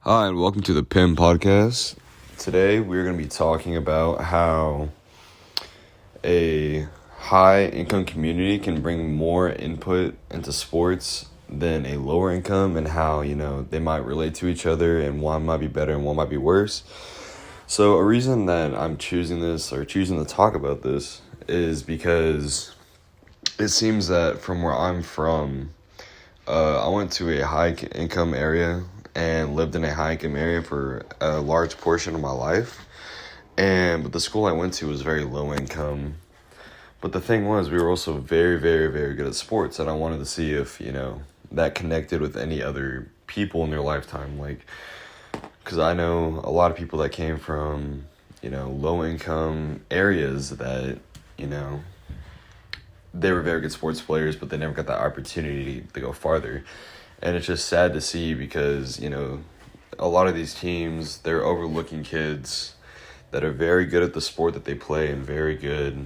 Hi, and welcome to the PIM podcast. Today, we're going to be talking about how a high income community can bring more input into sports than a lower income, and how, they might relate to each other, and one might be better and one might be worse. So, a reason that I'm choosing to talk about this is because it seems that from where I'm from, I went to a high income area and lived in a high income area for a large portion of my life. But the school I went to was very low income. But the thing was, we were also very, very, very good at sports, and I wanted to see if, that connected with any other people in their lifetime. Because I know a lot of people that came from, low income areas that, they were very good sports players, but they never got that opportunity to go farther. And it's just sad to see because, a lot of these teams, they're overlooking kids that are very good at the sport that they play and very good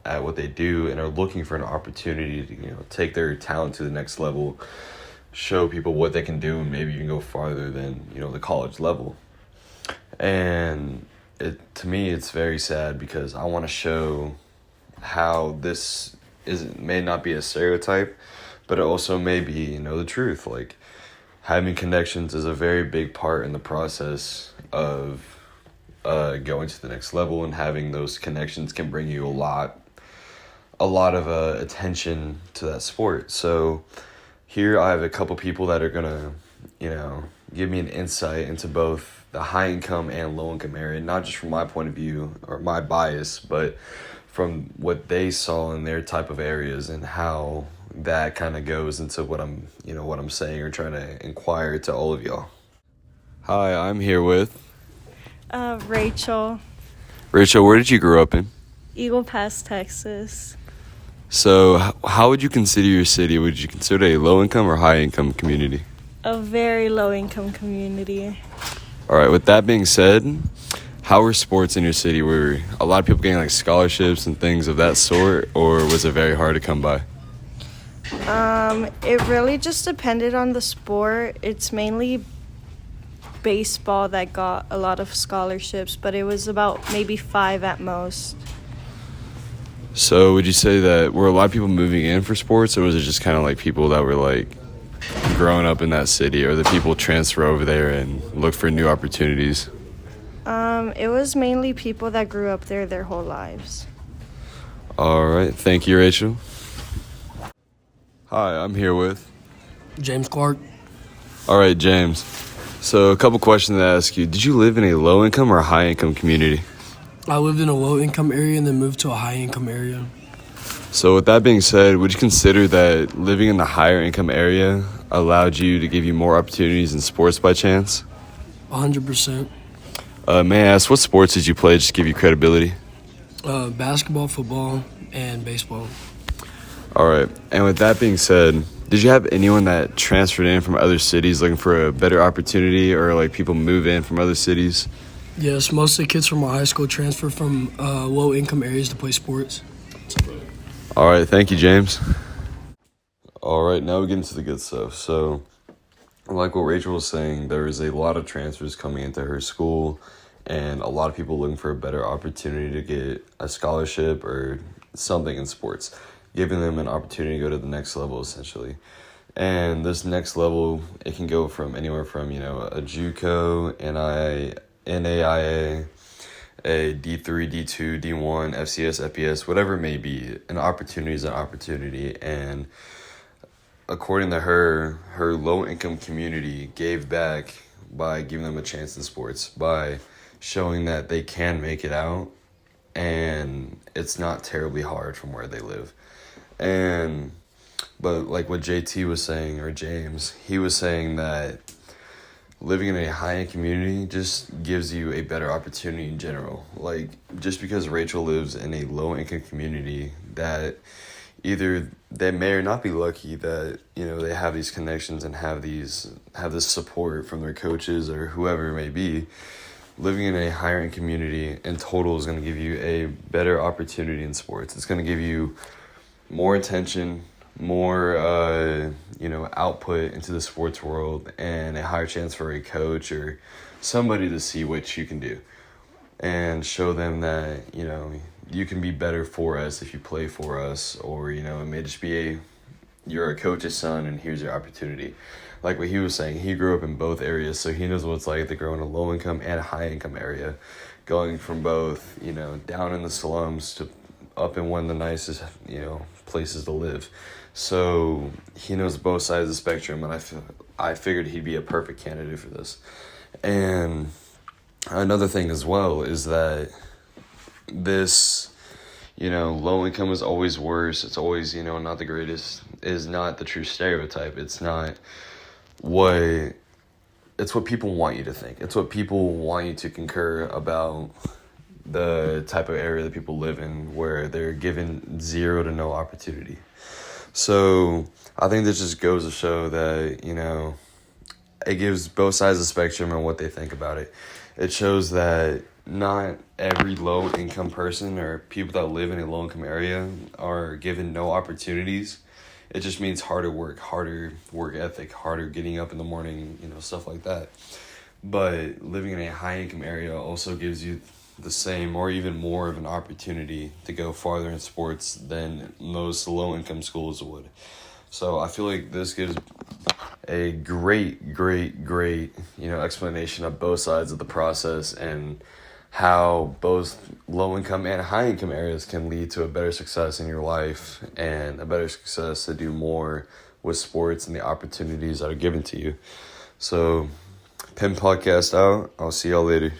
at what they do and are looking for an opportunity to, take their talent to the next level, show people what they can do, and maybe you can go farther than, the college level. And to me, it's very sad because I want to show how this may not be a stereotype, but it also may be, the truth. Like, having connections is a very big part in the process of going to the next level, and having those connections can bring you a lot of attention to that sport. So here I have a couple people that are gonna, give me an insight into both the high income and low income area, not just from my point of view or my bias, but from what they saw in their type of areas and how that kind of goes into what I'm saying or trying to inquire to all of y'all. Hi, I'm here with Rachel, Rachel. Where did you grow up in? Eagle Pass, Texas. So how would you consider your city? Would you consider it a low income or high income community? A very low income community. All right, with that being said, how were sports in your city? Were a lot of people getting like scholarships and things of that sort, or was it very hard to come by? It really just depended on the sport. It's mainly baseball that got a lot of scholarships, but it was about maybe 5 at most. So would you say that were a lot of people moving in for sports, or was it just kind of like people that were like growing up in that city, or the people transfer over there and look for new opportunities? It was mainly people that grew up there their whole lives. All right. Thank you, Rachel. Hi, I'm here with James Clark. All right, James. So a couple questions to ask you. Did you live in a low-income or high-income community? I lived in a low-income area and then moved to a high-income area. So with that being said, would you consider that living in the higher-income area allowed you to give you more opportunities in sports by chance? 100%. May I ask, what sports did you play just to give you credibility? Basketball, football, and baseball. All right. And with that being said, did you have anyone that transferred in from other cities looking for a better opportunity, or like people move in from other cities? Yes, most of the kids from my high school transfer from low-income areas to play sports. All right. Thank you, James. All right. Now we get into the good stuff. So, like what Rachel was saying, there is a lot of transfers coming into her school, and a lot of people looking for a better opportunity to get a scholarship or something in sports, giving them an opportunity to go to the next level, essentially. And this next level, it can go from anywhere from, a JUCO, NAIA, a D3, D2, D1, FCS, FBS, whatever it may be. An opportunity is an opportunity. And according to her low-income community gave back by giving them a chance in sports, by showing that they can make it out, and it's not terribly hard from where they live. But like what JT was saying, or James, he was saying that living in a high-end community just gives you a better opportunity in general. Like, just because Rachel lives in a low-income community, that either they may or not be lucky that, they have these connections and have this support from their coaches or whoever it may be. Living in a higher end community in total is going to give you a better opportunity in sports. It's going to give you more attention, more output into the sports world and a higher chance for a coach or somebody to see what you can do and show them that you can be better for us if you play for us, or it may just be you're a coach's son and here's your opportunity. Like what he was saying, he grew up in both areas, so he knows what it's like to grow in a low income and a high income area, going from both down in the slums to up in one of the nicest places to live. So he knows both sides of the spectrum, and I figured he'd be a perfect candidate for this. And another thing as well is that this low income is always worse. It's always not the greatest, is not the true stereotype. It's not what it's what people want you to think. It's what people want you to concur about the type of area that people live in, where they're given zero to no opportunity. So I think this just goes to show that, it gives both sides of the spectrum and what they think about it. It shows that not every low-income person or people that live in a low-income area are given no opportunities. It just means harder work ethic, harder getting up in the morning, stuff like that. But living in a high-income area also gives you the same or even more of an opportunity to go farther in sports than most low-income schools would. So I feel like this gives a great explanation of both sides of the process and how both low-income and high-income areas can lead to a better success in your life and a better success to do more with sports and the opportunities that are given to you. So, Pin Podcast out. I'll see y'all later.